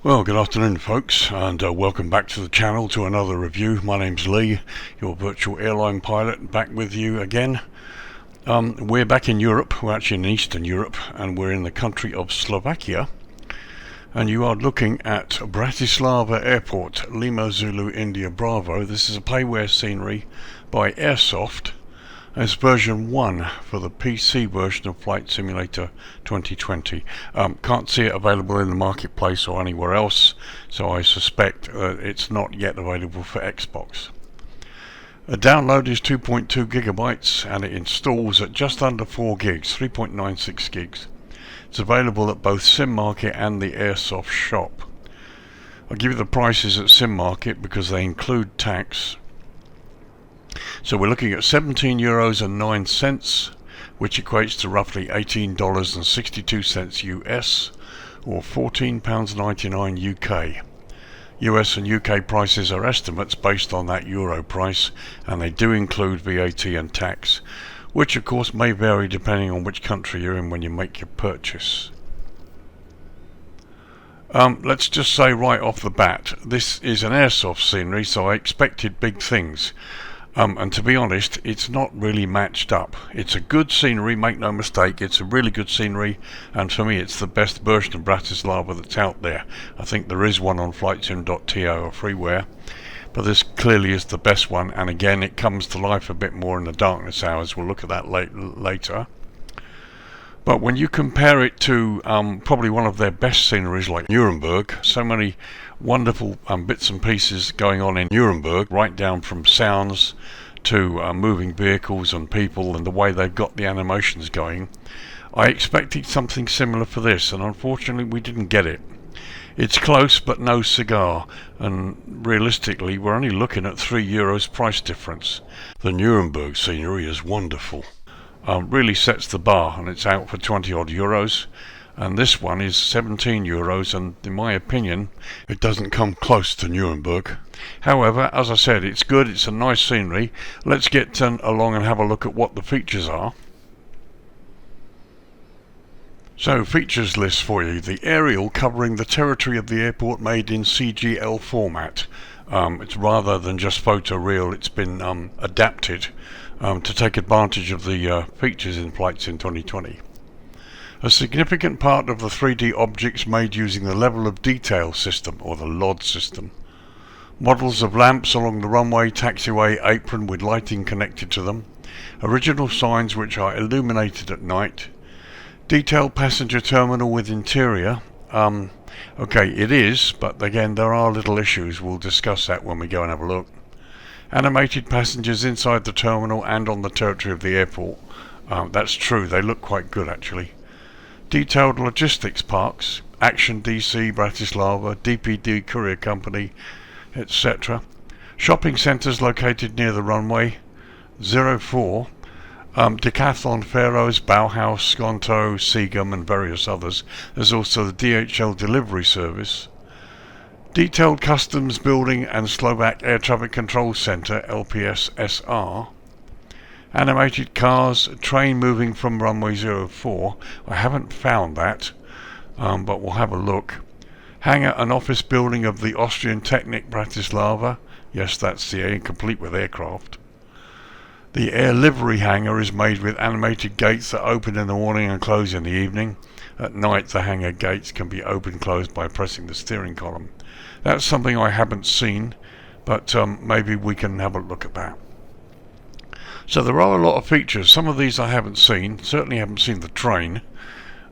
Well, good afternoon folks, and welcome back to the channel to another review. My name's Lee, your virtual airline pilot, back with you again. We're back in Europe. We're actually in Eastern Europe, and we're in the country of Slovakia. And you are looking at Bratislava Airport, Lima Zulu India Bravo. This is a payware scenery by Aerosoft. It's version 1 for the PC version of Flight Simulator 2020. Can't see it available in the marketplace or anywhere else, so I suspect it's not yet available for Xbox. A download is 2.2 gigabytes and it installs at just under 4 gigs, 3.96 gigs. It's available at both SimMarket and the Airsoft shop. I'll give you the prices at SimMarket because they include tax. So we're looking at €17.09, which equates to roughly $18.62 US, or £14.99 UK. US and UK prices are estimates based on that euro price, and they do include VAT and tax, which of course may vary depending on which country you're in when you make your purchase. Let's just say right off the bat, this is an Airsoft scenery, so I expected big things. And to be honest, it's not really matched up. It's a good scenery, make no mistake, it's a really good scenery, and for me it's the best version of Bratislava that's out there. I think there is one on flightsim.to or freeware, but this clearly is the best one, and again it comes to life a bit more in the darkness hours. We'll look at that later. But when you compare it to probably one of their best sceneries like Nuremberg, so many wonderful bits and pieces going on in Nuremberg, right down from sounds to moving vehicles and people and the way they've got the animations going, I expected something similar for this, and unfortunately we didn't get it. It's close but no cigar, and realistically we're only looking at €3 price difference. The Nuremberg scenery is wonderful. Really sets the bar, and it's out for 20 odd euros, and this one is €17, and in my opinion it doesn't come close to Nuremberg. However, as I said, it's good, it's a nice scenery. Let's get along and have a look at what the features are. So, features list for you. The aerial covering the territory of the airport made in CGL format. It's rather than just photoreal, it's been adapted to take advantage of the features in Flight Sim 2020. A significant part of the 3D objects made using the level of detail system, or the LOD system. Models of lamps along the runway, taxiway apron with lighting connected to them. Original signs which are illuminated at night. Detailed passenger terminal with interior. Okay, it is, but again there are little issues. We'll discuss that when we go and have a look. Animated passengers inside the terminal and on the territory of the airport. That's true, they look quite good actually. Detailed logistics parks, Action DC, Bratislava, DPD Courier Company, etc. Shopping centres located near the runway, 04, Decathlon, Pharaohs, Bauhaus, Skonto, Seagum and various others. There's also the DHL delivery service. Detailed Customs Building and Slovak Air Traffic Control Centre, LPS-SR. Animated cars, train moving from runway 04. I haven't found that, but we'll have a look. Hangar and office building of the Austrian Technic Bratislava. Yes, that's the air, complete with aircraft. The air livery hangar is made with animated gates that open in the morning and close in the evening. At night the hangar gates can be opened and closed by pressing the steering column. That's something I haven't seen, but maybe we can have a look at that. So there are a lot of features. Some of these I haven't seen, certainly haven't seen the train,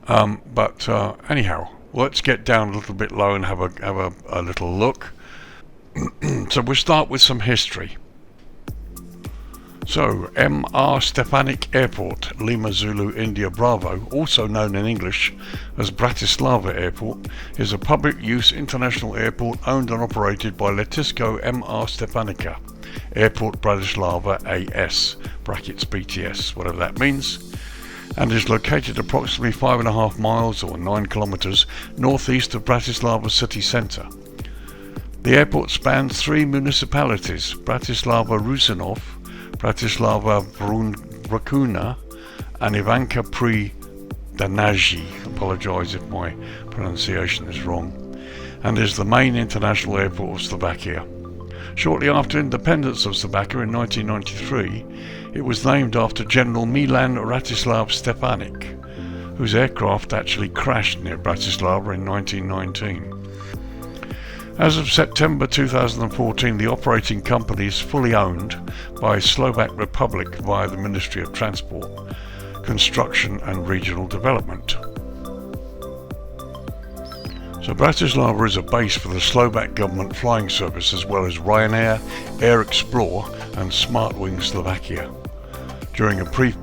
but anyhow, let's get down a little bit low and have a little look. So we'll start with some history. So, M.R.Stefanik Airport, Lima Zulu India Bravo, also known in English as Bratislava Airport, is a public-use international airport owned and operated by Letisko M.R.Stefanika Airport Bratislava AS, brackets BTS, whatever that means, and is located approximately 5.5 miles or 9 kilometers northeast of Bratislava city centre. The airport spans 3 municipalities, Bratislava Rusinov, Bratislava Vrukuna and Ivanka pri Danaji. Apologise if my pronunciation is wrong. and is the main international airport of Slovakia. Shortly after independence of Slovakia in 1993, it was named after General Milan Rastislav-Stefanik, whose aircraft actually crashed near Bratislava in 1919. As of September 2014, the operating company is fully owned by Slovak Republic via the Ministry of Transport, Construction and Regional Development. So Bratislava is a base for the Slovak government flying service as well as Ryanair, Air Explore and Smartwings Slovakia. During a brief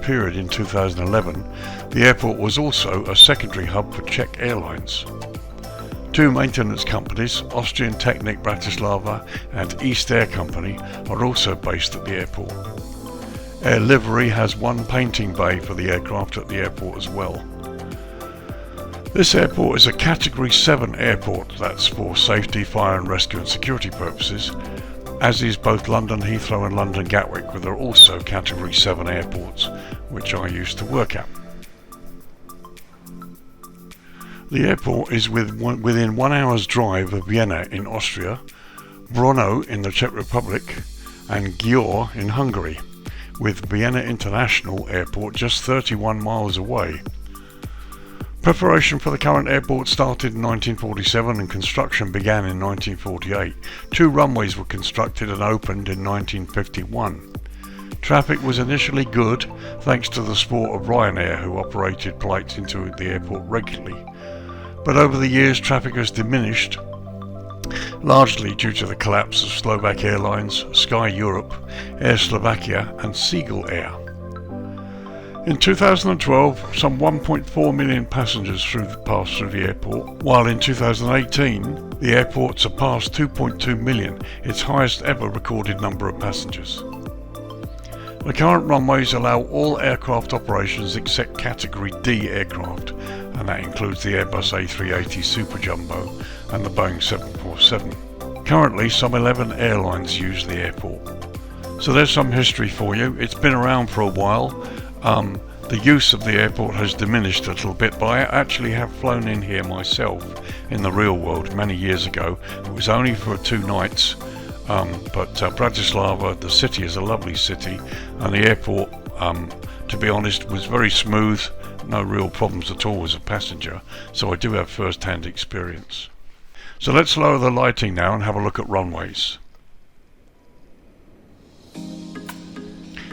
period in 2011, the airport was also a secondary hub for Czech Airlines. Two maintenance companies, Austrian Technic Bratislava and East Air Company, are also based at the airport. Air Livery has one painting bay for the aircraft at the airport as well. This airport is a Category 7 airport, that's for safety, fire and rescue and security purposes, as is both London Heathrow and London Gatwick, where there are also Category 7 airports, which I used to work at. The airport is within 1 hour's drive of Vienna in Austria, Brno in the Czech Republic and Győr in Hungary, with Vienna International Airport just 31 miles away. Preparation for the current airport started in 1947 and construction began in 1948. 2 runways were constructed and opened in 1951. Traffic was initially good thanks to the support of Ryanair, who operated flights into the airport regularly. But over the years traffic has diminished, largely due to the collapse of Slovak Airlines, Sky Europe, Air Slovakia and Seagull Air. In 2012, some 1.4 million passengers passed through the airport, while in 2018 the airport surpassed 2.2 million, its highest ever recorded number of passengers. The current runways allow all aircraft operations except Category D aircraft, and that includes the Airbus A380 Super Jumbo and the Boeing 747. Currently, some 11 airlines use the airport. So there's some history for you. It's been around for a while. The use of the airport has diminished a little bit, but I actually have flown in here myself in the real world many years ago. It was only for 2 nights, but Bratislava, the city, is a lovely city, and the airport, to be honest, was very smooth, no real problems at all as a passenger, so I do have first-hand experience. So let's lower the lighting now and have a look at runways.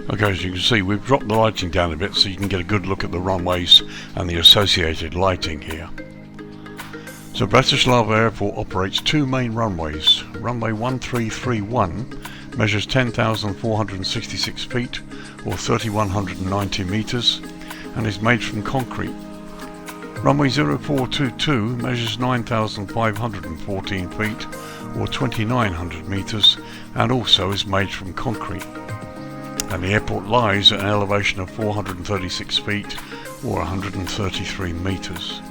Okay, as you can see, we've dropped the lighting down a bit so you can get a good look at the runways and the associated lighting here. So Bratislava Airport operates 2 main runways. Runway 1331 measures 10,466 feet or 3,190 meters and is made from concrete. Runway 0422 measures 9,514 feet or 2,900 meters and also is made from concrete. And the airport lies at an elevation of 436 feet or 133 meters.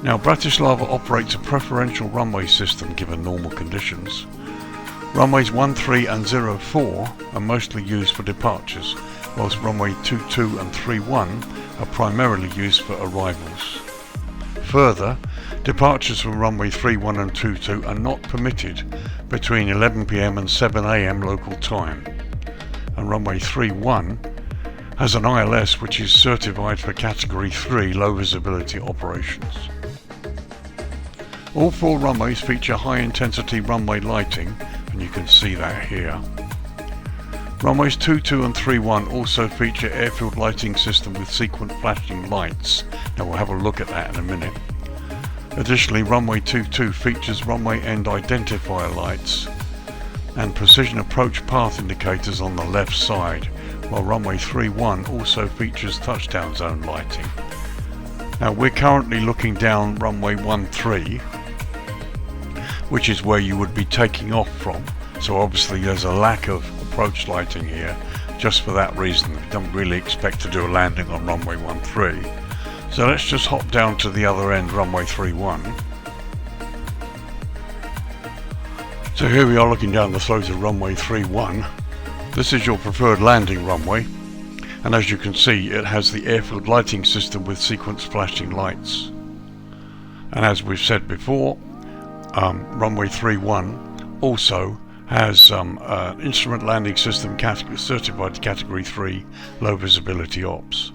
Now Bratislava operates a preferential runway system given normal conditions. Runways 13 and 04 are mostly used for departures, whilst runway 22 and 31 are primarily used for arrivals. Further, departures from runway 31 and 22 are not permitted between 11 PM and 7 AM local time. And runway 31 has an ILS which is certified for Category 3 low visibility operations. All 4 runways feature high intensity runway lighting, and you can see that here. Runways 22 and 31 also feature airfield lighting system with sequent flashing lights. Now we'll have a look at that in a minute. Additionally, runway 22 features runway end identifier lights and precision approach path indicators on the left side, while runway 31 also features touchdown zone lighting. Now we're currently looking down runway 13, which is where you would be taking off from, so obviously there's a lack of approach lighting here just for that reason. We don't really expect to do a landing on runway 13. So let's just hop down to the other end, runway 31. So here we are looking down the throat of runway 31. This is your preferred landing runway, and as you can see it has the airfield lighting system with sequence flashing lights. And as we've said before, runway 31 also has instrument landing system certified to category 3 low visibility ops.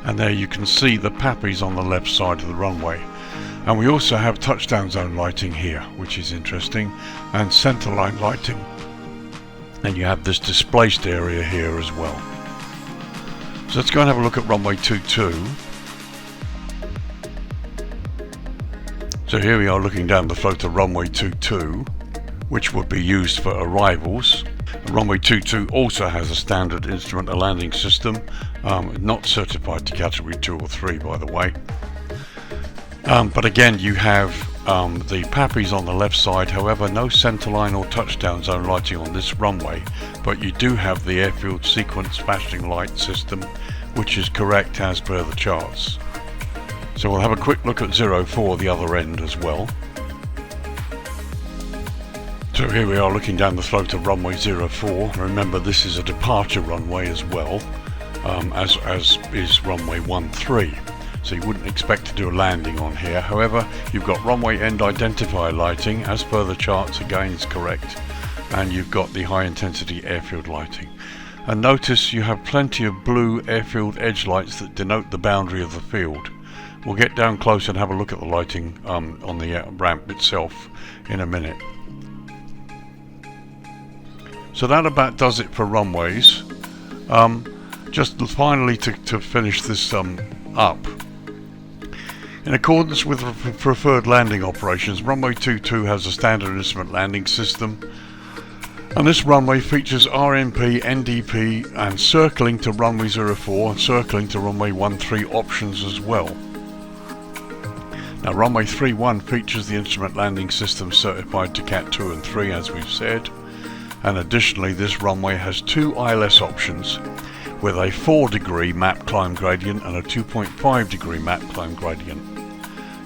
And there you can see the PAPIs on the left side of the runway. And we also have touchdown zone lighting here, which is interesting, and centerline lighting. And you have this displaced area here as well. So let's go and have a look at runway 22. So here we are looking down the float of runway 22, which would be used for arrivals. Runway 22 also has a standard instrument landing system, not certified to category 2 or 3 by the way. But again, you have the PAPIs on the left side, however no centerline or touchdown zone lighting on this runway, but you do have the airfield sequence flashing light system, which is correct as per the charts. So we'll have a quick look at 04, the other end as well. So here we are looking down the float of runway 04. Remember, this is a departure runway as well, as is runway 13. So you wouldn't expect to do a landing on here. However, you've got runway end identifier lighting, as per the charts, again is correct. And you've got the high intensity airfield lighting. And notice you have plenty of blue airfield edge lights that denote the boundary of the field. We'll get down close and have a look at the lighting on the ramp itself in a minute. So that about does it for runways. Just finally to finish this up. In accordance with preferred landing operations, runway 22 has a standard instrument landing system. And this runway features RMP, NDP and circling to runway 04 and circling to runway 13 options as well. Now runway 31 features the instrument landing system certified to Cat 2 and 3 as we've said. And additionally this runway has 2 ILS options with a 4-degree map climb gradient and a 2.5 degree map climb gradient.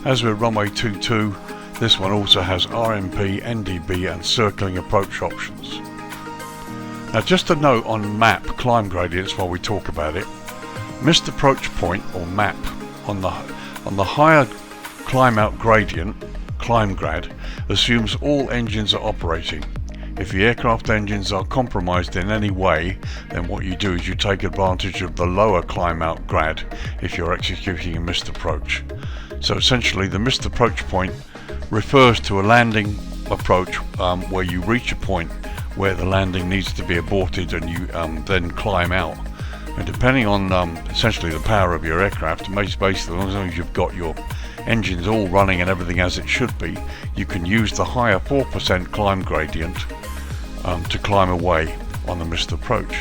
As with runway 22, this one also has RMP, NDB and circling approach options. Now just a note on map climb gradients while we talk about it. Missed approach point or map on the higher climb out gradient, climb grad, assumes all engines are operating. If the aircraft engines are compromised in any way, then what you do is you take advantage of the lower climb out grad if you're executing a missed approach. So essentially the missed approach point refers to a landing approach where you reach a point where the landing needs to be aborted and you then climb out. And depending on essentially the power of your aircraft, basically as long as you've got your engines all running and everything as it should be, you can use the higher 4% climb gradient to climb away on the missed approach.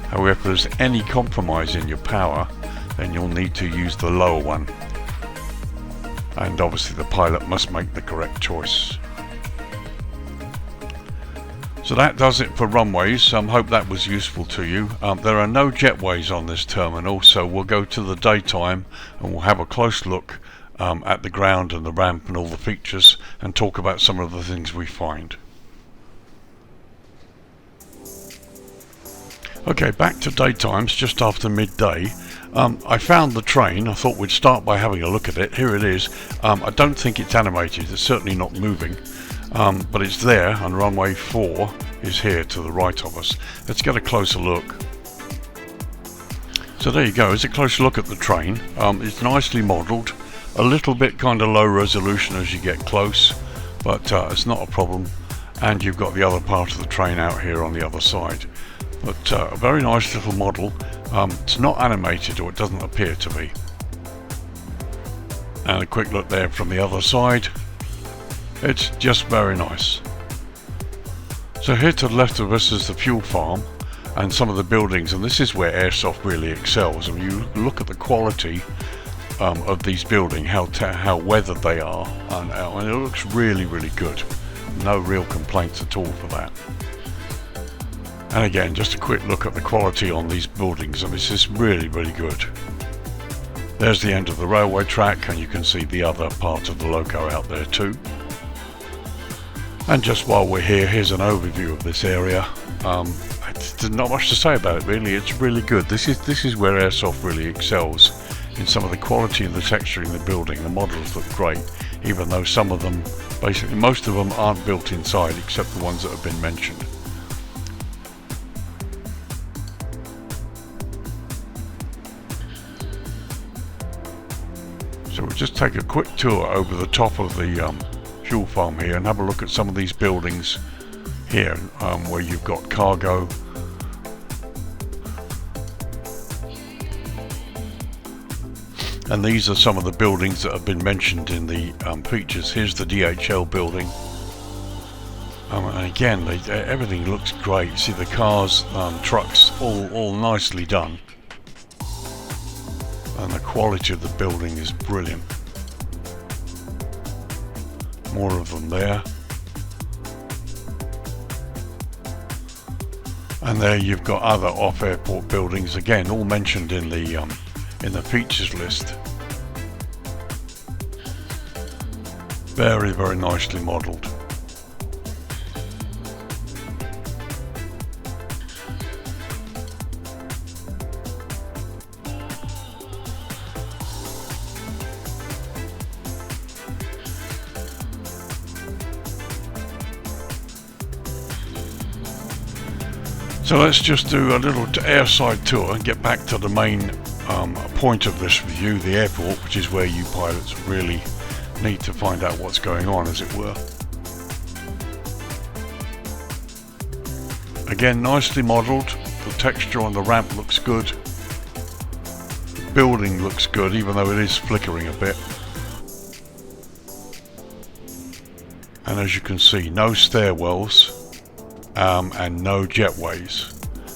However, if there's any compromise in your power, then you'll need to use the lower one. And obviously the pilot must make the correct choice. So that does it for runways. Hope that was useful to you. There are no jetways on this terminal, so we'll go to the daytime and we'll have a close look at the ground and the ramp and all the features and talk about some of the things we find. Okay, back to daytimes, just after midday. I found the train. I thought we'd start by having a look at it. Here it is. I don't think it's animated, it's certainly not moving, but it's there, and runway 4 is here to the right of us. Let's get a closer look. So there you go, it's a closer look at the train. It's nicely modelled, a little bit kind of low resolution as you get close, but it's not a problem. And you've got the other part of the train out here on the other side. But a very nice little model. It's not animated, or it doesn't appear to be. And a quick look there from the other side. It's just very nice. So here to the left of us is the fuel farm and some of the buildings, and this is where Airsoft really excels. I mean, you look at the quality of these buildings, how weathered they are, and it looks really, really good. No real complaints at all for that. And again, just a quick look at the quality on these buildings, and this is really, really good. There's the end of the railway track, and you can see the other part of the loco out there too. And just while we're here, here's an overview of this area. There's not much to say about it really. It's really good. This is where Airsoft really excels, in some of the quality of the texture in the building. The models look great, even though some of them, basically most of them, aren't built inside except the ones that have been mentioned. So we'll just take a quick tour over the top of the fuel farm here and have a look at some of these buildings here, where you've got cargo. And these are some of the buildings that have been mentioned in the features. Here's the DHL building. And again, everything looks great. See the cars, trucks, all nicely done. And the quality of the building is brilliant. More of them there. And there you've got other off-airport buildings, again, all mentioned in the features list. Very, very nicely modelled. So let's just do a little airside tour and get back to the main point of this review, the airport, which is where you pilots really need to find out what's going on, as it were. Again, nicely modelled. The texture on the ramp looks good. The building looks good, even though it is flickering a bit. And as you can see, no stairwells. And no jetways.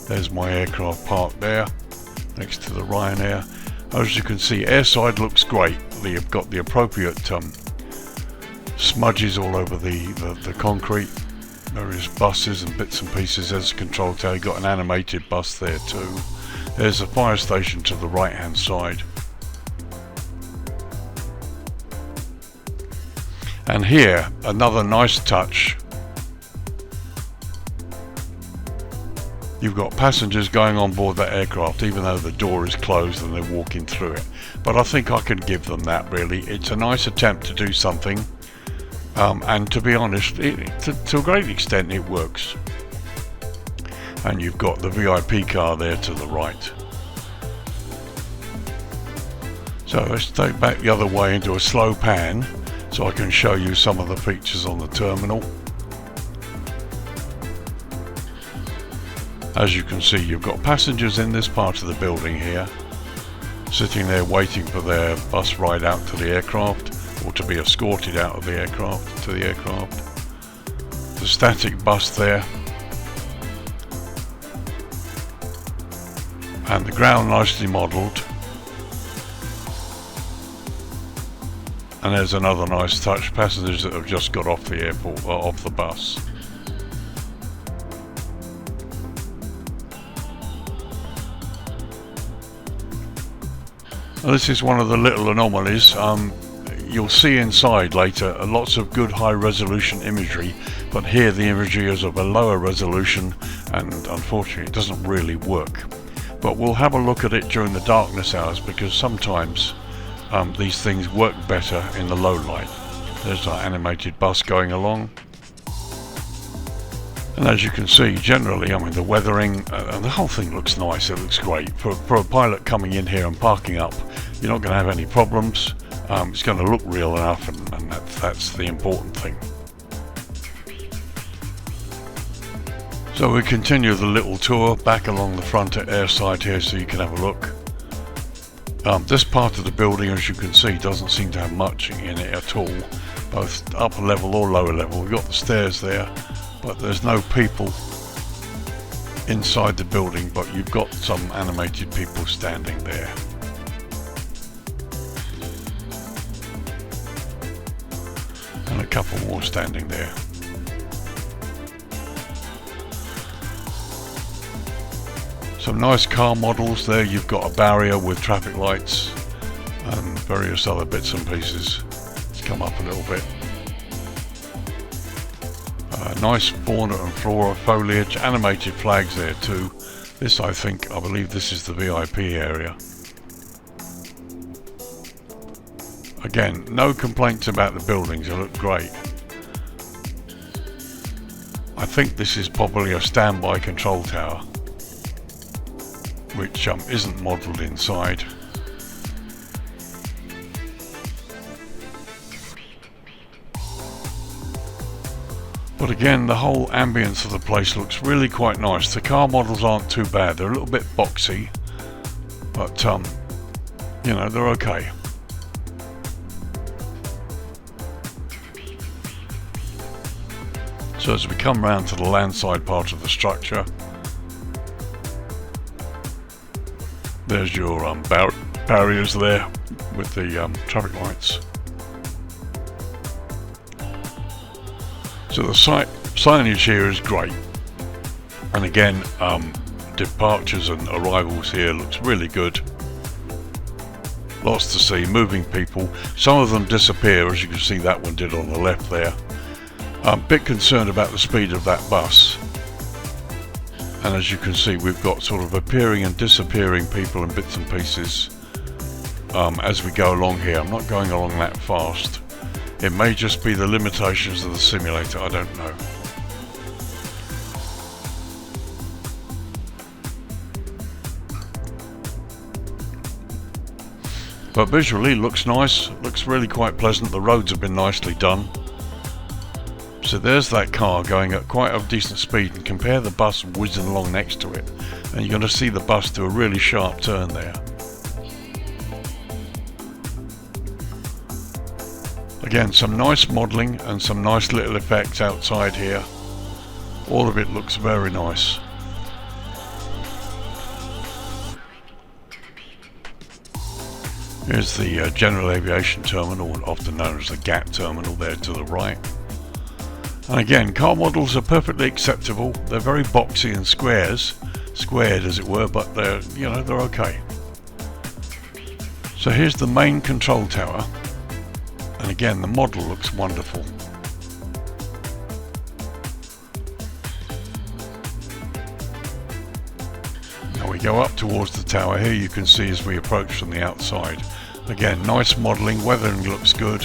There's my aircraft parked there next to the Ryanair. As you can see, airside looks great. You've got the appropriate smudges all over the concrete, various buses and bits and pieces. There's a control tower. You've got an animated bus there too. There's a fire station to the right hand side. And here, another nice touch. You've got passengers going on board that aircraft, even though the door is closed and they're walking through it. But I think I can give them that, really. It's a nice attempt to do something. And to be honest, to a great extent it works. And you've got the VIP car there to the right. So let's take back the other way into a slow pan so I can show you some of the features on the terminal. As you can see, you've got passengers in this part of the building here, sitting there waiting for their bus ride out to the aircraft, or to be escorted out of the aircraft to the aircraft. The static bus there, and the ground nicely modelled. And there's another nice touch, passengers that have just got off the airport, off the bus. This is one of the little anomalies. You'll see inside later lots of good high resolution imagery, but here the imagery is of a lower resolution and unfortunately it doesn't really work. But we'll have a look at it during the darkness hours, because sometimes these things work better in the low light. There's our animated bus going along. And as you can see, generally, I mean, the weathering and the whole thing looks nice. It looks great. For a pilot coming in here and parking up, you're not going to have any problems. It's going to look real enough, and that's the important thing. So we continue the little tour back along the front at airside here so you can have a look. This part of the building, as you can see, doesn't seem to have much in it at all, both upper level or lower level. We've got the stairs there, but there's no people inside the building, but you've got some animated people standing there. And a couple more standing there. Some nice car models there. You've got a barrier with traffic lights and various other bits and pieces. Let's come up a little bit. Nice fauna and flora, foliage, animated flags there too. This, I believe this is the VIP area. Again, no complaints about the buildings, they look great. I think this is probably a standby control tower, which isn't modelled inside. But again, the whole ambience of the place looks really quite nice. The car models aren't too bad, they're a little bit boxy, but you know, they're okay. So as we come round to the landside part of the structure, there's your barriers there with the traffic lights. So the signage here is great, and again, departures and arrivals here looks really good. Lots to see, moving people. Some of them disappear, as you can see that one did on the left there. I'm a bit concerned about the speed of that bus, and as you can see, we've got sort of appearing and disappearing people in bits and pieces as we go along here. I'm not going along that fast. It may just be the limitations of the simulator, I don't know. But visually looks nice, looks really quite pleasant. The roads have been nicely done. So there's that car going at quite a decent speed, and compare the bus whizzing along next to it, and you're going to see the bus do a really sharp turn there. Again, some nice modelling and some nice little effects outside here. All of it looks very nice. Here's the General Aviation Terminal, often known as the GAT Terminal, there to the right. And again, car models are perfectly acceptable. They're very boxy and squared as it were, but they're, you know, they're okay. So here's the main control tower, and again the model looks wonderful. Now we go up towards the tower. Here you can see as we approach from the outside. Again, nice modelling, weathering looks good.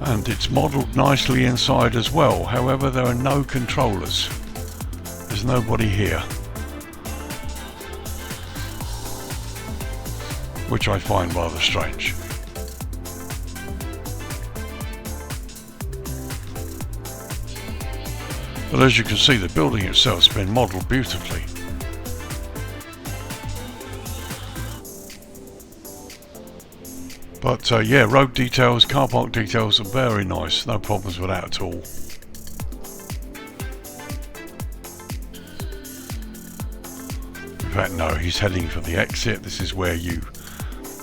And it's modelled nicely inside as well. However, there are no controllers. There's nobody here, which I find rather strange. But as you can see, the building itself has been modelled beautifully. But yeah, road details, car park details are very nice, no problems with that at all. In fact, no, he's heading for the exit. This is where you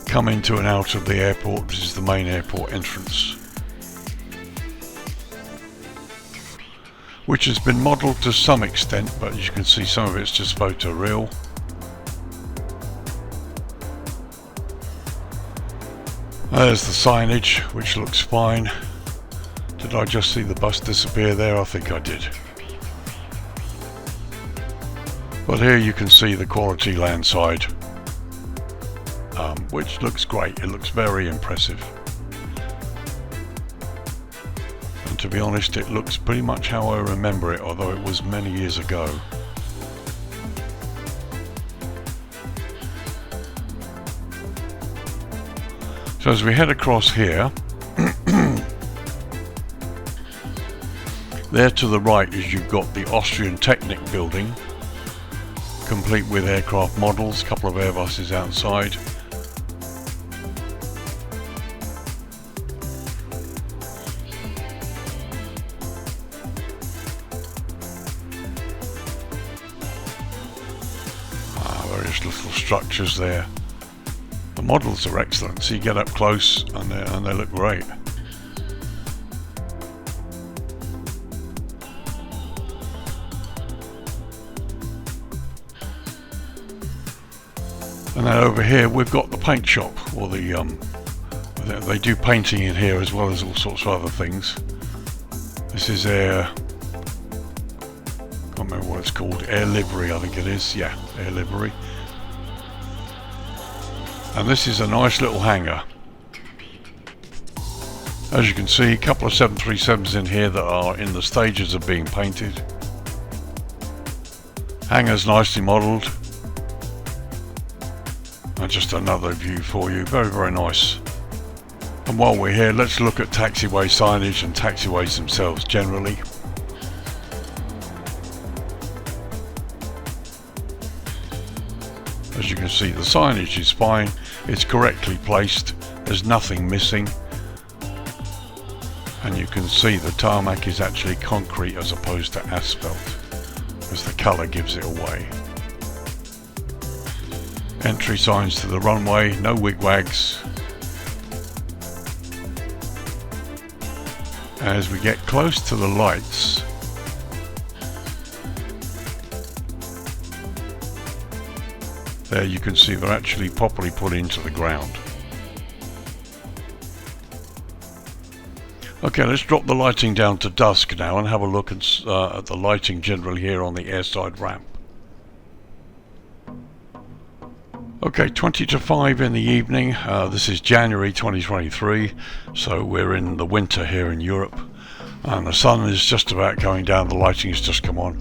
come into and out of the airport. This is the main airport entrance, which has been modelled to some extent, but as you can see, some of it's just photoreal. There's the signage, which looks fine. Did I just see the bus disappear there? I think I did. But here you can see the quality landside, which looks great. It looks very impressive. And to be honest, it looks pretty much how I remember it, although it was many years ago. So as we head across here, there to the right is you've got the Austrian Technik building, complete with aircraft models, a couple of Airbuses outside. Various little structures there. The models are excellent, so you get up close and they look great. And then over here we've got the paint shop, or they do painting in here as well as all sorts of other things. This is can't remember what it's called, Air Livery I think it is, yeah, Air Livery. And this is a nice little hangar. As you can see, a couple of 737s in here that are in the stages of being painted. Hangar's nicely modelled. And just another view for you, very, very nice. And while we're here, let's look at taxiway signage and taxiways themselves generally. As you can see, the signage is fine, it's correctly placed, there's nothing missing. And you can see the tarmac is actually concrete as opposed to asphalt, as the colour gives it away. Entry signs to the runway, no wigwags. As we get close to the lights, there you can see they're actually properly put into the ground. Okay, let's drop the lighting down to dusk now and have a look at the lighting generally here on the airside ramp. Okay, 20 to 5 in the evening. This is January 2023, so we're in the winter here in Europe. And the sun is just about going down, the lighting has just come on.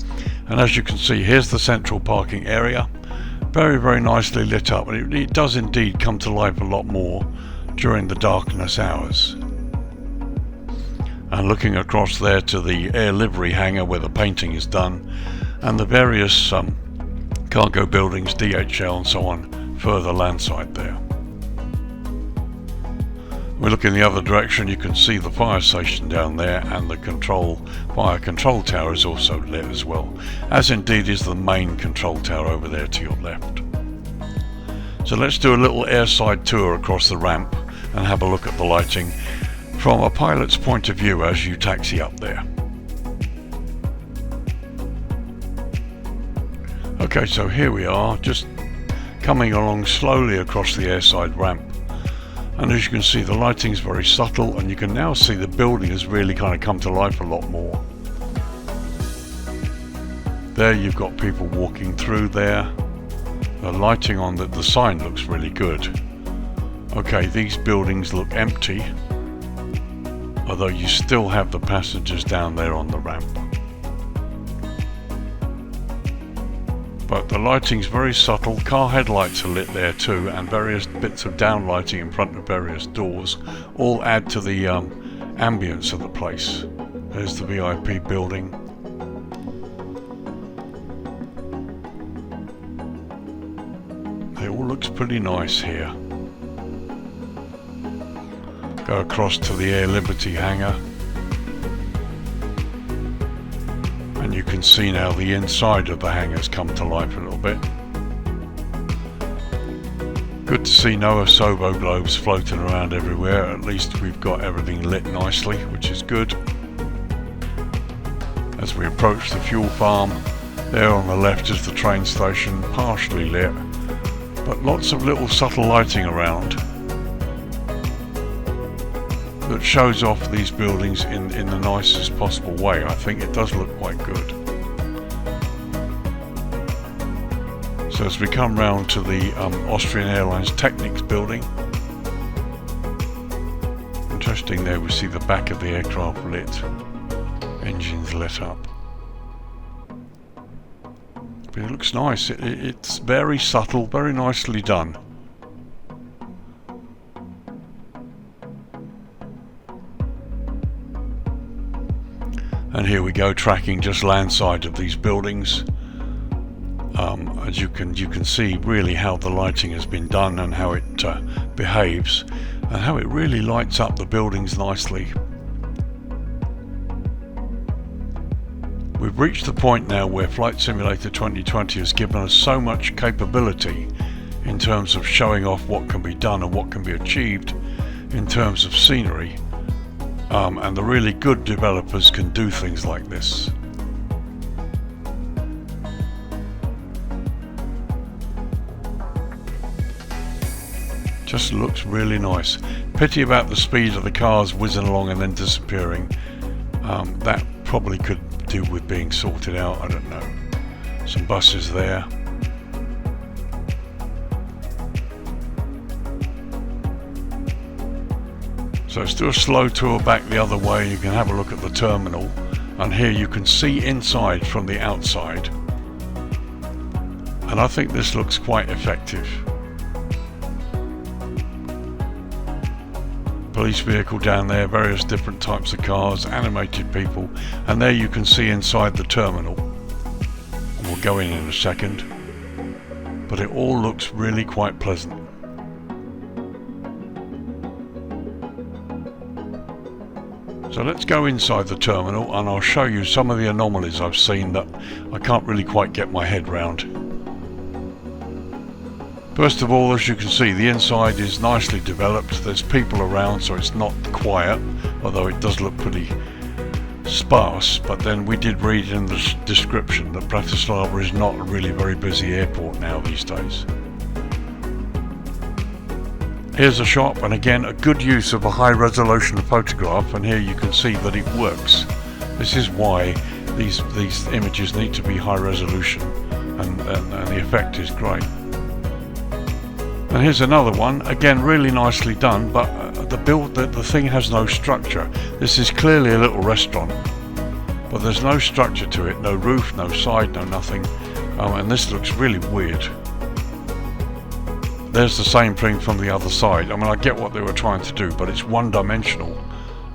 And as you can see, here's the central parking area. Very, very nicely lit up. And it does indeed come to life a lot more during the darkness hours. And looking across there to the air livery hangar where the painting is done, and the various cargo buildings, DHL and so on, further landside there. We look in the other direction, you can see the fire station down there, and the fire control tower is also lit as well, as indeed is the main control tower over there to your left. So let's do a little airside tour across the ramp and have a look at the lighting from a pilot's point of view as you taxi up there. Okay, so here we are, just coming along slowly across the airside ramp. And as you can see, the lighting's very subtle, and you can now see the building has really kind of come to life a lot more. There you've got people walking through there. The lighting on the sign looks really good. Okay, these buildings look empty, although you still have the passengers down there on the ramp. But the lighting's very subtle. Car headlights are lit there too, and various bits of downlighting in front of various doors all add to the ambience of the place. There's the VIP building. It all looks pretty nice here. Go across to the Air Liberty hangar. And you can see now the inside of the hangar's come to life a little bit. Good to see no Asobo globes floating around everywhere. At least we've got everything lit nicely, which is good. As we approach the fuel farm, there on the left is the train station, partially lit, but lots of little subtle lighting around that shows off these buildings in the nicest possible way. I think it does look quite good. So as we come round to the Austrian Airlines Technics building, interesting there we see the back of the aircraft lit, engines lit up. But it looks nice, it's very subtle, very nicely done. And here we go, tracking just landside of these buildings. As you can see really how the lighting has been done and how it behaves, and how it really lights up the buildings nicely. We've reached the point now where Flight Simulator 2020 has given us so much capability in terms of showing off what can be done and what can be achieved in terms of scenery. And the really good developers can do things like this. Just looks really nice. Pity about the speed of the cars whizzing along and then disappearing. That probably could do with being sorted out, I don't know. Some buses there. So let's do a slow tour back the other way. You can have a look at the terminal, and here you can see inside from the outside, and I think this looks quite effective. Police vehicle down there, various different types of cars, animated people, and there you can see inside the terminal, and we'll go in a second, but it all looks really quite pleasant. So let's go inside the terminal and I'll show you some of the anomalies I've seen that I can't really quite get my head round. First of all, as you can see, the inside is nicely developed. There's people around, so it's not quiet, although it does look pretty sparse. But then we did read in the description that Bratislava is not a really very busy airport now these days. Here's a shop, and again a good use of a high resolution photograph, and here you can see that it works. This is why these images need to be high resolution, and the effect is great. And here's another one, again really nicely done, but the thing has no structure. This is clearly a little restaurant, but there's no structure to it, no roof, no side, no nothing, and this looks really weird. There's the same thing from the other side. I mean, I get what they were trying to do, but it's one-dimensional,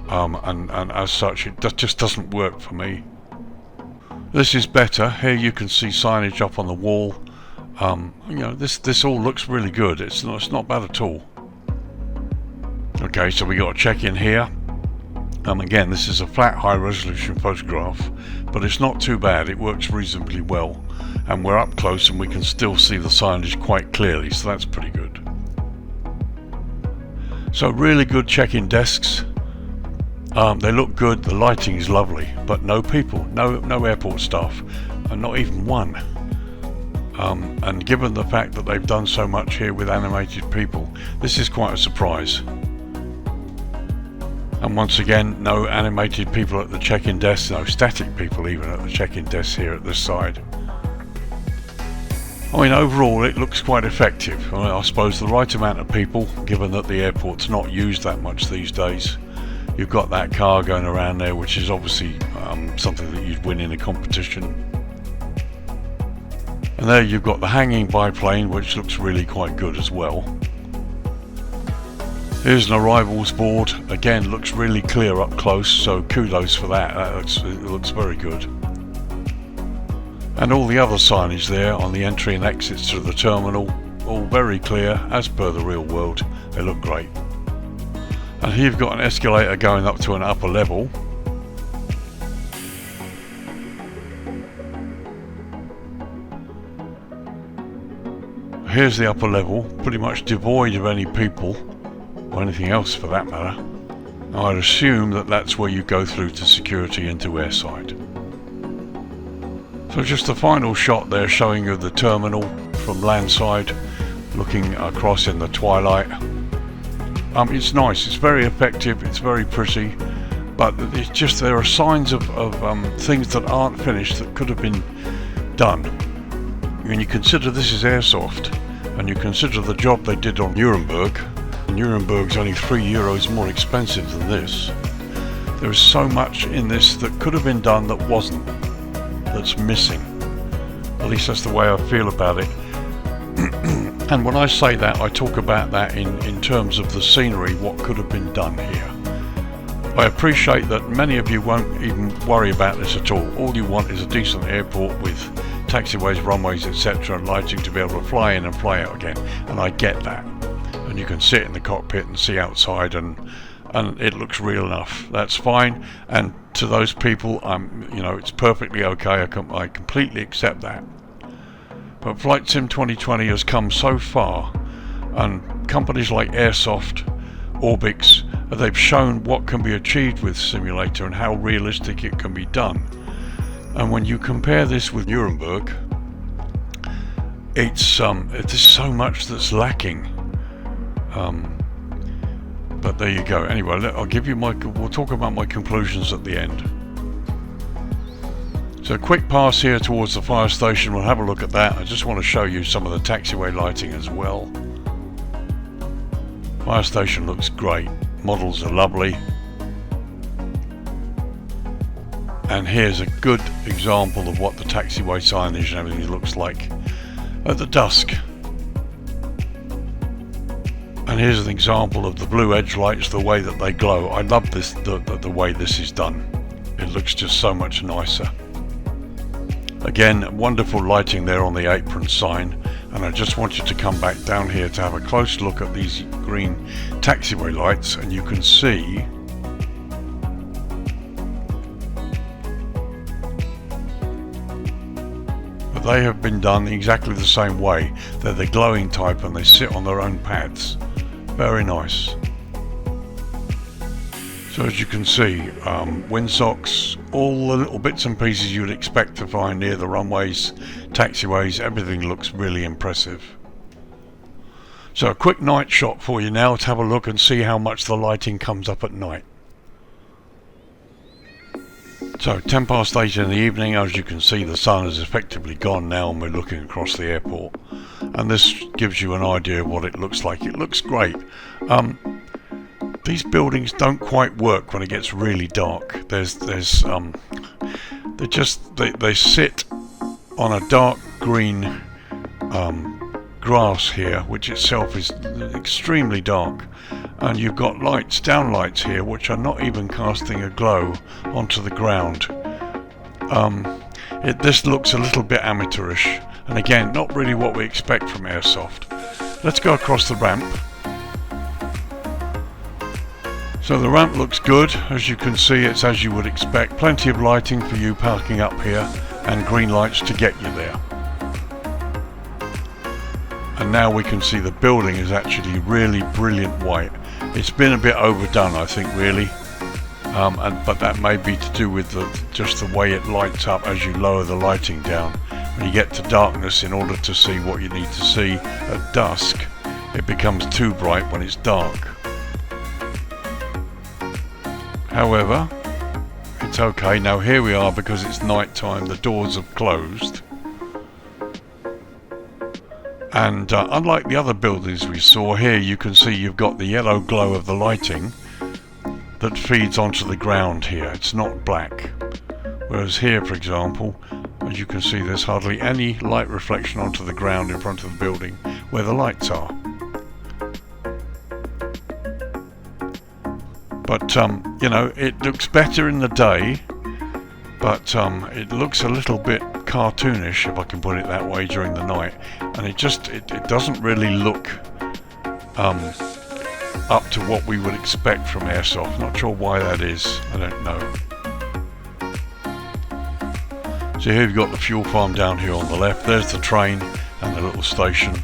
and as such it just doesn't work for me. This is better. Here you can see signage up on the wall. You know, this all looks really good. It's not bad at all. Okay, so we got a check-in here. Again, this is a flat high-resolution photograph, but it's not too bad. It works reasonably well, and we're up close and we can still see the signage quite clearly, so that's pretty good. So really good check-in desks. They look good. The lighting is lovely, but no people, no airport staff, and not even one. And given the fact that they've done so much here with animated people, this is quite a surprise. And once again, no animated people at the check-in desk, no static people even at the check-in desk here at this side. I mean, overall it looks quite effective. I suppose the right amount of people, given that the airport's not used that much these days. You've got that car going around there, which is obviously something that you'd win in a competition. And there you've got the hanging biplane, which looks really quite good as well. Here's an arrivals board. Again, looks really clear up close, so kudos for that. It looks very good. And all the other signage there on the entry and exits to the terminal, all very clear as per the real world. They look great. And here you've got an escalator going up to an upper level. Here's the upper level, pretty much devoid of any people, or anything else for that matter. I'd assume that that's where you go through to security into airside. So just the final shot there showing you the terminal from landside, looking across in the twilight. It's nice, it's very effective, it's very pretty, but it's just there are signs of things that aren't finished that could have been done. When you consider this is Airsoft, and you consider the job they did on Nuremberg, Nuremberg's only €3 more expensive than this. There is so much in this that could have been done that wasn't, that's missing. At least that's the way I feel about it. And when I say that, I talk about that in terms of the scenery, what could have been done here. I appreciate that many of you won't even worry about this at all. All you want is a decent airport with taxiways, runways, etc. and lighting to be able to fly in and fly out again, and I get that. And you can sit in the cockpit and see outside, and it looks real enough. That's fine, and to those people, it's perfectly okay. I completely accept that. But Flight Sim 2020 has come so far, and companies like Airsoft, Orbix, they've shown what can be achieved with simulator and how realistic it can be done. And when you compare this with Nuremberg, it's there's so much that's lacking. But there you go. Anyway, I'll give you we'll talk about my conclusions at the end. So a quick pass here towards the fire station. We'll have a look at that. I just want to show you some of the taxiway lighting as well. Fire station looks great. Models are lovely. And here's a good example of what the taxiway signage and everything looks like at the dusk. And here's an example of the blue edge lights, the way that they glow. I love this, the way this is done. It looks just so much nicer. Again, wonderful lighting there on the apron sign. And I just want you to come back down here to have a close look at these green taxiway lights, and you can see that they have been done exactly the same way. They're the glowing type and they sit on their own pads. Very nice. So as you can see, windsocks, all the little bits and pieces you'd expect to find near the runways, taxiways, everything looks really impressive. So a quick night shot for you now to have a look and see how much the lighting comes up at night. So 8:10 in the evening, as you can see the sun is effectively gone now and we're looking across the airport. And this gives you an idea of what it looks like. It looks great. These buildings don't quite work when it gets really dark. They sit on a dark green grass here, which itself is extremely dark, and you've got lights, downlights here, which are not even casting a glow onto the ground. This looks a little bit amateurish, and again, not really what we expect from Airsoft. Let's go across the ramp. So the ramp looks good. As you can see, it's as you would expect. Plenty of lighting for you parking up here and green lights to get you there. And now we can see the building is actually really brilliant white. It's been a bit overdone, I think, really. But that may be to do with just the way it lights up as you lower the lighting down. When you get to darkness, in order to see what you need to see at dusk, it becomes too bright when it's dark. However, it's okay. Now here we are, because it's night time, the doors have closed. And unlike the other buildings we saw, here you can see you've got the yellow glow of the lighting that feeds onto the ground here. It's not black. Whereas here, for example, as you can see, there's hardly any light reflection onto the ground in front of the building where the lights are. But you know, it looks better in the day, but it looks a little bit cartoonish, if I can put it that way, during the night, and it doesn't really look up to what we would expect from Airsoft. Not sure why that is, I don't know. So here you've got the fuel farm down here on the left. There's the train and the little station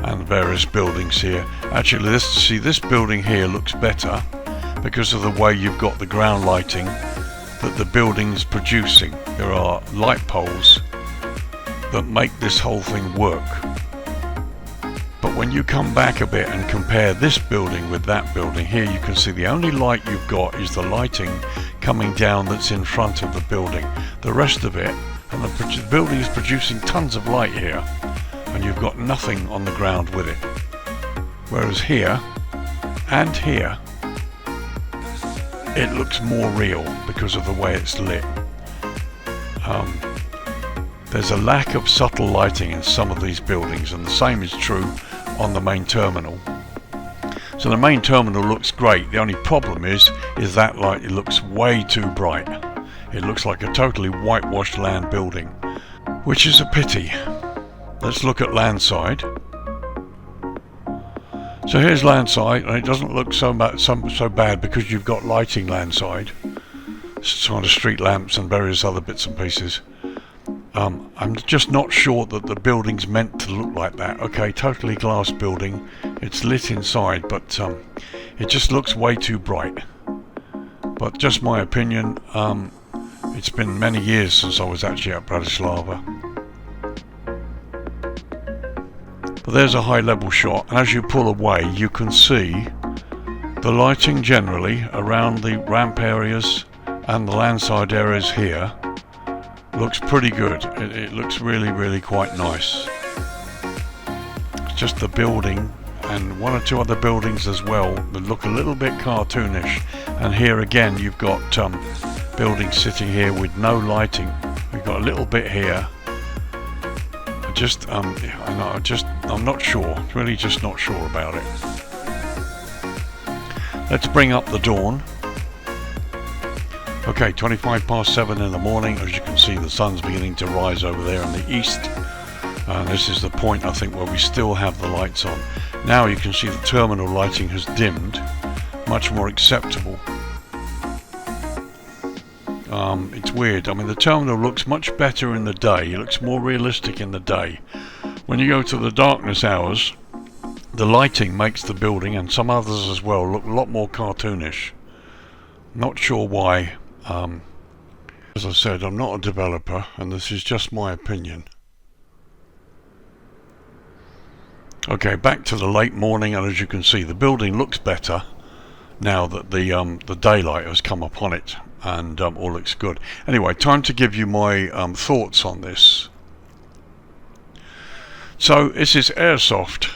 and the various buildings here. Actually, this building here looks better because of the way you've got the ground lighting that the building's producing. There are light poles that make this whole thing work. But when you come back a bit and compare this building with that building, here you can see the only light you've got is the lighting coming down that's in front of the building. The rest of it, and the building is producing tons of light here, and you've got nothing on the ground with it. Whereas here and here, it looks more real because of the way it's lit. There's a lack of subtle lighting in some of these buildings, and the same is true on the main terminal. So the main terminal looks great. The only problem is that light, it looks way too bright. It looks like a totally whitewashed land building, which is a pity. Let's look at landside. So here's landside, and it doesn't look so bad because you've got lighting landside, sort of street lamps and various other bits and pieces. I'm just not sure that the building's meant to look like that. Okay, totally glass building, it's lit inside, but it just looks way too bright. But just my opinion. It's been many years since I was actually at Bratislava. But there's a high level shot, and as you pull away you can see the lighting generally around the ramp areas and the landside areas here looks pretty good. It looks really quite nice. It's just the building and one or two other buildings as well that look a little bit cartoonish. And here again you've got buildings sitting here with no lighting. We've got a little bit here. I'm not sure, really just not sure about it. Let's bring up the dawn. Okay, 7:25 in the morning. As you can see, the sun's beginning to rise over there in the east. This is the point, I think, where we still have the lights on. Now you can see the terminal lighting has dimmed, much more acceptable. It's weird. I mean, the terminal looks much better in the day. It looks more realistic in the day. When you go to the darkness hours, the lighting makes the building, and some others as well, look a lot more cartoonish. Not sure why. As I said, I'm not a developer, and this is just my opinion. Okay, back to the late morning, and as you can see, the building looks better now that the daylight has come upon it, and all looks good. Anyway, time to give you my thoughts on this. So this is Aerosoft,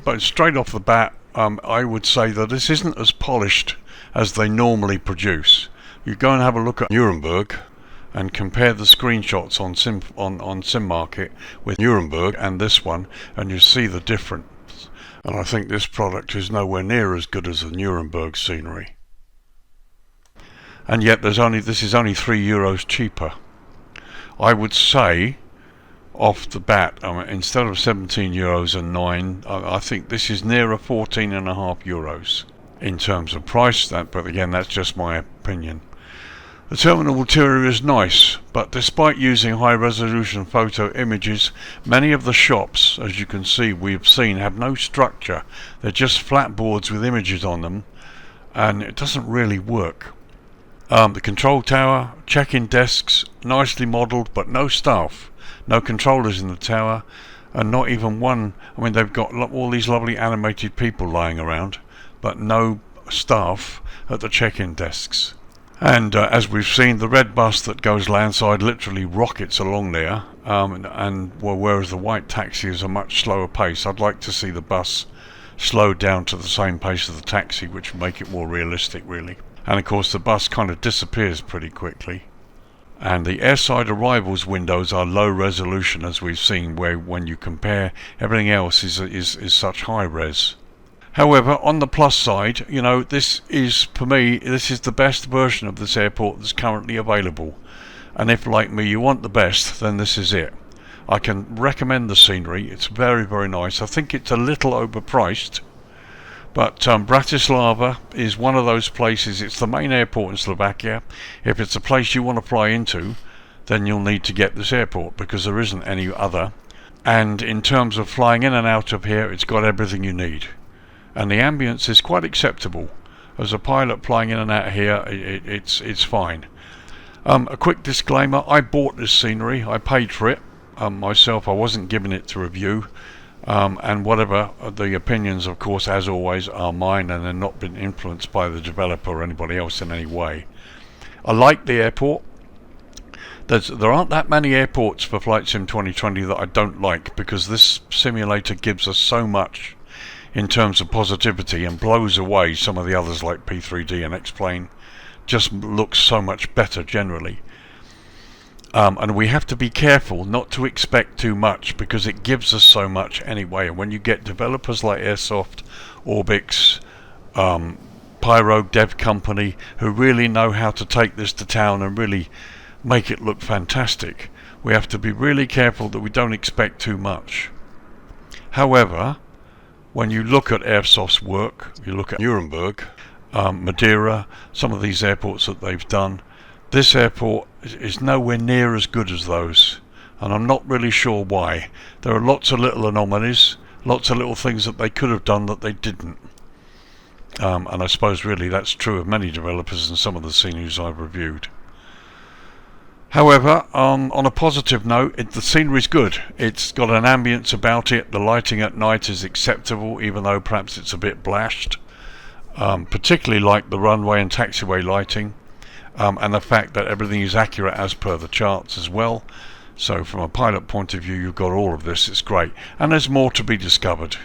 but straight off the bat, I would say that this isn't as polished as they normally produce. You go and have a look at Nuremberg and compare the screenshots on SimMarket with Nuremberg and this one, and you see the difference. And I think this product is nowhere near as good as the Nuremberg scenery. And yet this is only €3 cheaper. I would say off the bat, instead of €17.09, I think this is nearer €14.50 in terms of price. But again, that's just my opinion. The terminal interior is nice, but despite using high-resolution photo images, many of the shops, as you can see, we've seen, have no structure. They're just flat boards with images on them, and it doesn't really work. The control tower, check-in desks, nicely modelled, but no staff. No controllers in the tower, and not even one. I mean, they've got all these lovely animated people lying around, but no staff at the check-in desks. And as we've seen, the red bus that goes landside literally rockets along there, whereas the white taxi is a much slower pace. I'd like to see the bus slowed down to the same pace as the taxi, which would make it more realistic, really. And of course, the bus kind of disappears pretty quickly. And the airside arrivals windows are low resolution, as we've seen, where when you compare, everything else is such high res. However, on the plus side, you know, this is, for me, this is the best version of this airport that's currently available. And if, like me, you want the best, then this is it. I can recommend the scenery. It's very, very nice. I think it's a little overpriced. But Bratislava is one of those places. It's the main airport in Slovakia. If it's a place you want to fly into, then you'll need to get this airport, because there isn't any other. And in terms of flying in and out of here, it's got everything you need. And the ambience is quite acceptable. As a pilot flying in and out here, it's fine. A quick disclaimer, I bought this scenery. I paid for it myself. I wasn't given it to review. And whatever the opinions, of course, as always, are mine, and they're not been influenced by the developer or anybody else in any way. I like the airport. There aren't that many airports for Flight Sim 2020 that I don't like, because this simulator gives us so much in terms of positivity and blows away some of the others like P3D and X-Plane. Just looks so much better generally. And we have to be careful not to expect too much, because it gives us so much anyway. And when you get developers like Airsoft, Orbix, Pyro Dev Company, who really know how to take this to town and really make it look fantastic, we have to be really careful that we don't expect too much. However, when you look at Airsoft's work, you look at Nuremberg, Madeira, some of these airports that they've done, this airport is nowhere near as good as those, and I'm not really sure why. There are lots of little anomalies, lots of little things that they could have done that they didn't. And I suppose really that's true of many developers and some of the sceneries I've reviewed. However, on a positive note, the scenery's good. It's got an ambience about it. The lighting at night is acceptable, even though perhaps it's a bit blashed. Particularly like the runway and taxiway lighting. And the fact that everything is accurate as per the charts as well. So from a pilot point of view, you've got all of this. It's great. And there's more to be discovered.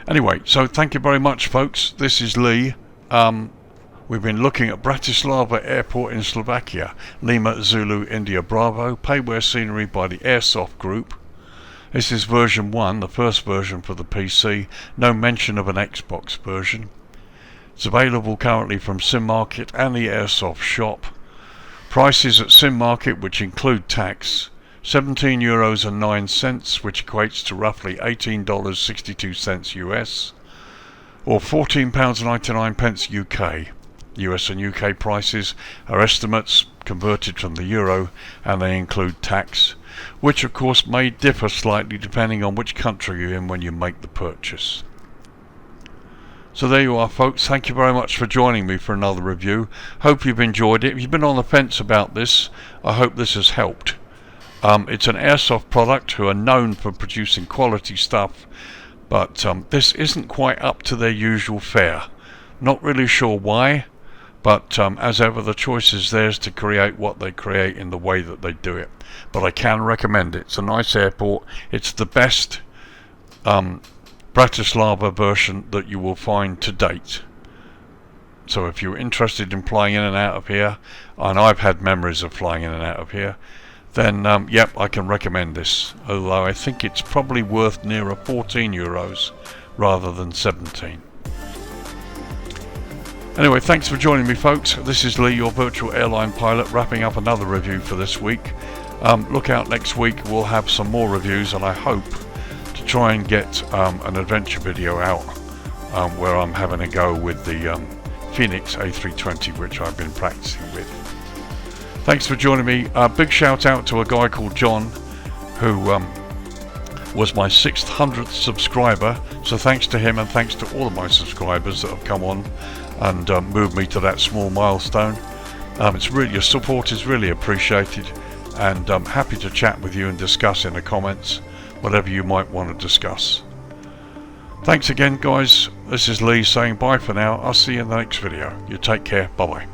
Anyway, so thank you very much, folks. This is Lee. We've been looking at Bratislava Airport in Slovakia. Lima Zulu India Bravo. Payware scenery by the Airsoft group. This is version 1, the first version for the PC. No mention of an Xbox version. It's available currently from SimMarket and the Airsoft shop. Prices at SimMarket, which include tax, €17.09, which equates to roughly $18.62 US, or £14.99 UK. US and UK prices are estimates converted from the euro, and they include tax, which of course may differ slightly depending on which country you're in when you make the purchase. So there you are, folks. Thank you very much for joining me for another review. Hope you've enjoyed it. If you've been on the fence about this, I hope this has helped. It's an Airsoft product who are known for producing quality stuff, but this isn't quite up to their usual fare. Not really sure why, but as ever, the choice is theirs to create what they create in the way that they do it. But I can recommend it. It's a nice airport. It's the best Bratislava version that you will find to date. So if you're interested in flying in and out of here, and I've had memories of flying in and out of here, then yep, I can recommend this, although I think it's probably worth nearer €14 rather than 17. Anyway, thanks for joining me, folks. This is Lee, your virtual airline pilot, wrapping up another review for this week. Look out next week, we'll have some more reviews, and I hope to try and get an adventure video out where I'm having a go with the Phoenix A320, which I've been practicing with. Thanks for joining me. Big shout out to a guy called John, who was my 600th subscriber, so thanks to him and thanks to all of my subscribers that have come on and moved me to that small milestone. It's really, your support is really appreciated, and I'm happy to chat with you and discuss in the comments whatever you might want to discuss. Thanks again, guys. This is Lee saying bye for now. I'll see you in the next video. You take care. Bye bye.